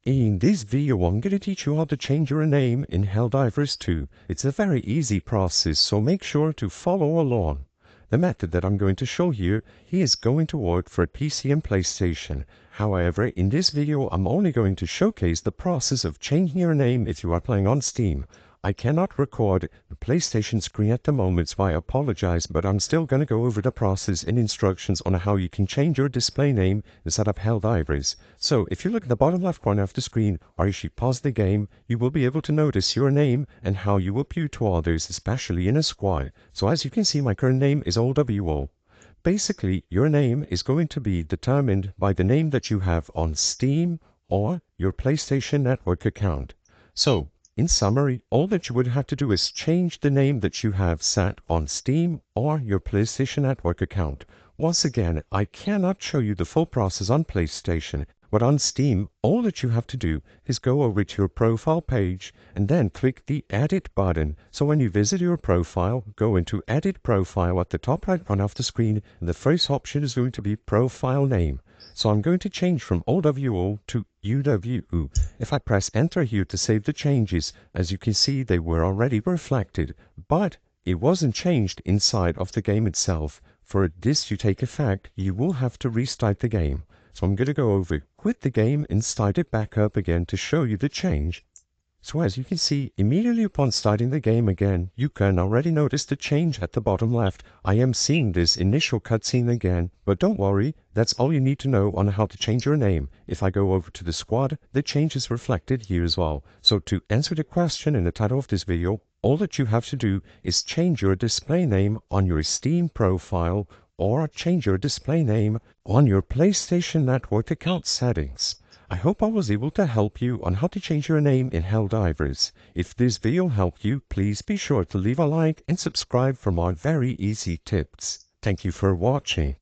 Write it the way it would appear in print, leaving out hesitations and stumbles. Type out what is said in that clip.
In this video, I'm going to teach you how to change your name in Helldivers 2. It's a very easy process, so make sure to follow along. The method that I'm going to show here is going to work for PC and PlayStation. However, in this video, I'm only going to showcase the process of changing your name if you are playing on Steam. I cannot record the PlayStation screen at the moment, so I apologize, but I'm still going to go over the process and instructions on how you can change your display name inside of Helldivers. So, if you look at the bottom left corner of the screen, or if you pause the game, you will be able to notice your name and how you appear to others, especially in a squad. So as you can see, my current name is OWO. Basically, your name is going to be determined by the name that you have on Steam or your PlayStation Network account. So, in summary, all that you would have to do is change the name that you have set on Steam or your PlayStation Network account. Once again, I cannot show you the full process on PlayStation, but on Steam, all that you have to do is go over to your profile page and then click the Edit button. So when you visit your profile, go into Edit Profile at the top right corner of the screen, and the first option is going to be Profile Name. So I'm going to change from OWO to UWO. If I press enter here to save the changes, as you can see, they were already reflected, but it wasn't changed inside of the game itself. For this to take effect, you will have to restart the game. So I'm going to go over, quit the game and start it back up again to show you the change. So as you can see, immediately upon starting the game again, you can already notice the change at the bottom left. I am seeing this initial cutscene again, but don't worry, that's all you need to know on how to change your name. If I go over to the squad, the change is reflected here as well. So to answer the question in the title of this video, all that you have to do is change your display name on your Steam profile or change your display name on your PlayStation Network account settings. I hope I was able to help you on how to change your name in Helldivers. If this video helped you, please be sure to leave a like and subscribe for more very easy tips. Thank you for watching.